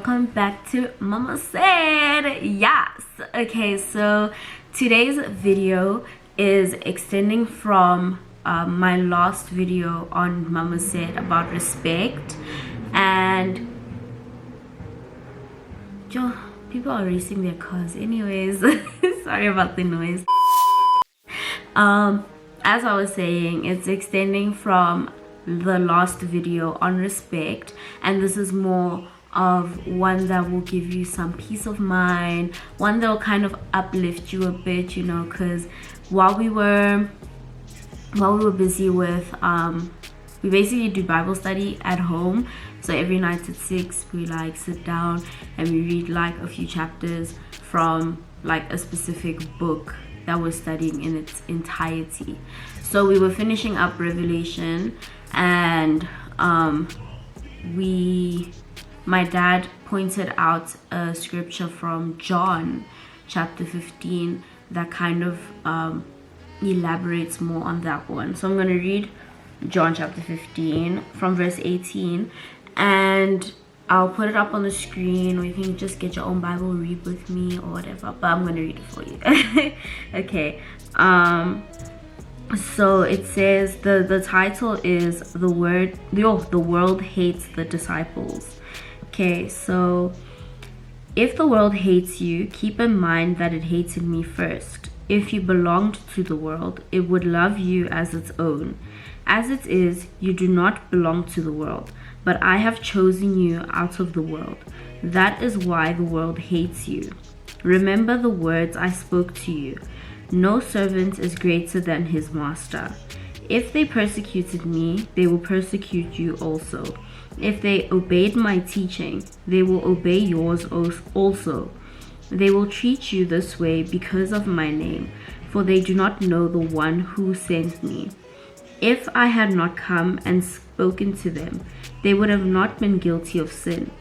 welcome back to Mama Said. Yes. Okay, so today's video is extending from my last video on Mama Said about respect, and people are racing their cars. Anyways, sorry about the noise. As I was saying, it's extending from the last video on respect, and this is more of one that will give you some peace of mind, one that will kind of uplift you a bit, you know, because while we were busy with we basically do Bible study at home. So every night at 6 we like sit down and we read like a few chapters from like a specific book that we're studying in its entirety. So we were finishing up Revelation, and my dad pointed out a scripture from John chapter 15 that kind of elaborates more on that one. So I'm going to read John chapter 15 from verse 18, and I'll put it up on the screen, or you can just get your own Bible, read with me or whatever, but I'm going to read it for you. Okay. So it says, the title is the world hates the disciples. Okay, so if the world hates you, keep in mind that it hated me first. If you belonged to the world, it would love you as its own. As it is, you do not belong to the world, but I have chosen you out of the world. That is why the world hates you. Remember the words I spoke to you. No servant is greater than his master. If they persecuted me, they will persecute you also. If they obeyed my teaching, they will obey yours also. They will treat you this way because of my name, for they do not know the one who sent me. If I had not come and spoken to them, they would have not been guilty of sin.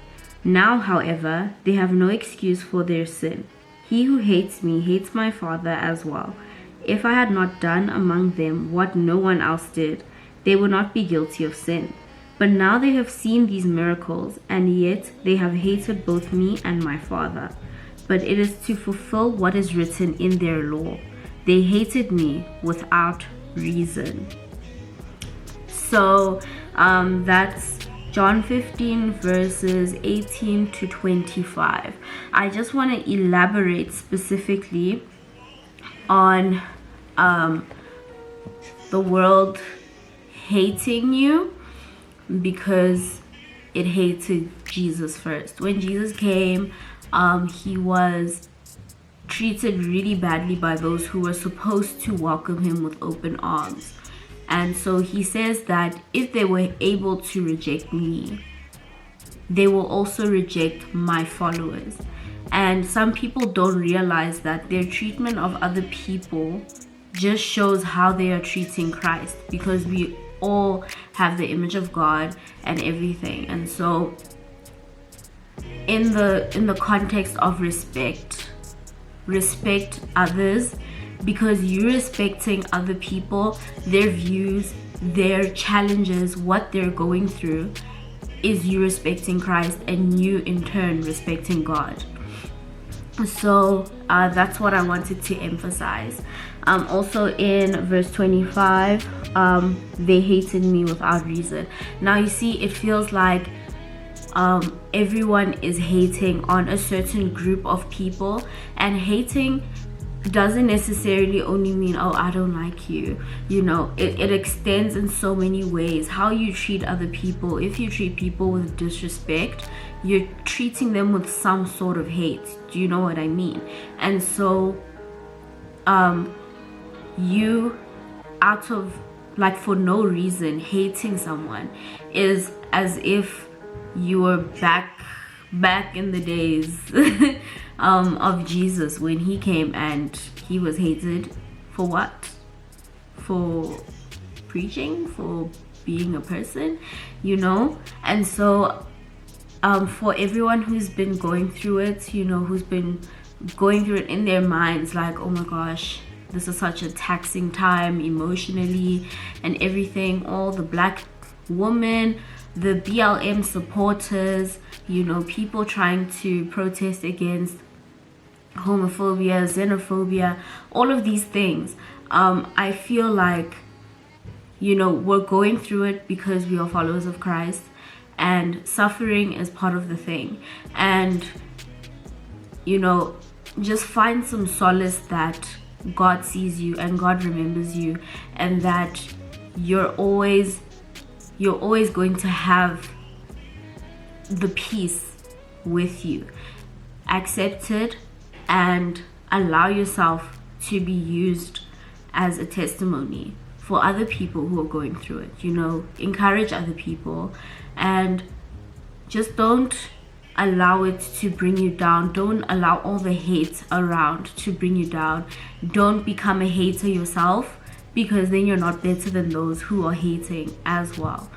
Now, however, they have no excuse for their sin. He who hates me hates my Father as well. If I had not done among them what no one else did, they would not be guilty of sin. But now they have seen these miracles, and yet they have hated both me and my Father. But it is to fulfill what is written in their law. They hated me without reason. So that's John 15 verses 18 to 25. I just want to elaborate specifically on the world hating you because it hated Jesus first. When Jesus came, he was treated really badly by those who were supposed to welcome him with open arms. And so he says that if they were able to reject me, they will also reject my followers. And some people don't realize that their treatment of other people just shows how they are treating Christ, because we all have the image of God and everything. And so in the context of respect others, because you're respecting other people, their views, their challenges, what they're going through, is you respecting Christ, and you in turn respecting God. So that's what I wanted to emphasize. Also in verse 25, they hated me without reason. Now you see, it feels like everyone is hating on a certain group of people, and hating doesn't necessarily only mean, oh, I don't like you. You know, it extends in so many ways. How you treat other people. If you treat people with disrespect, you're treating them with some sort of hate. Do you know what I mean? And so you, out of like for no reason, hating someone is as if you were back in the days of Jesus, when he came and he was hated for what? For preaching, for being a person, you know? And so for everyone who's been going through it, you know, who's been going through it in their minds, like, oh my gosh, this is such a taxing time emotionally and everything, all the Black women the BLM supporters, you know, people trying to protest against homophobia, xenophobia, all of these things. I feel like, you know, we're going through it because we are followers of Christ, and suffering is part of the thing. And, you know, just find some solace that God sees you and God remembers you, and that you're always going to have the peace with you. Accept it and allow yourself to be used as a testimony for other people who are going through it. You know, encourage other people, and just don't allow it to bring you down. Don't allow all the hate around to bring you down. Don't become a hater yourself, because then you're not better than those who are hating as well.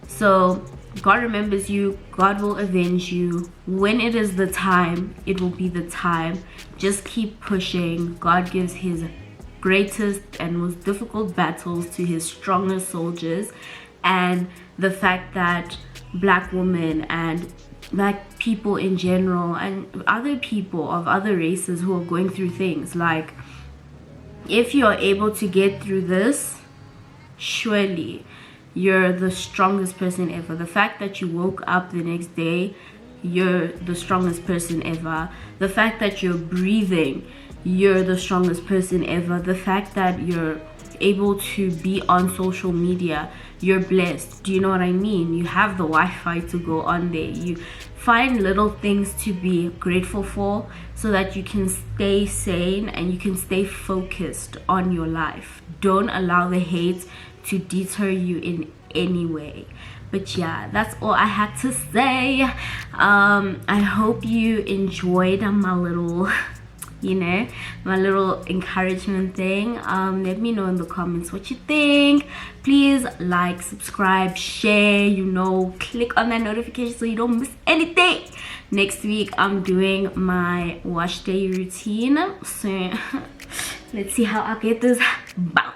So God remembers you. God will avenge you. When it is the time, it will be the time. Just keep pushing. God gives his greatest and most difficult battles to his strongest soldiers. And the fact that Black women and Black people in general, and other people of other races who are going through things, like, if you are able to get through this, surely you're the strongest person ever. The fact that you woke up the next day, you're the strongest person ever. The fact that you're breathing, you're the strongest person ever. The fact that you're able to be on social media, you're blessed. Do you know what I mean? You have the Wi-Fi to go on there. You find little things to be grateful for, so that you can stay sane and you can stay focused on your life. Don't allow the hate to deter you in any way. But yeah, that's all I had to say. I hope you enjoyed my little my little encouragement thing. Let me know in the comments what you think. Please like, subscribe, share, you know, click on that notification so you don't miss anything. Next week I'm doing my wash day routine, so let's see how I get this. Bye.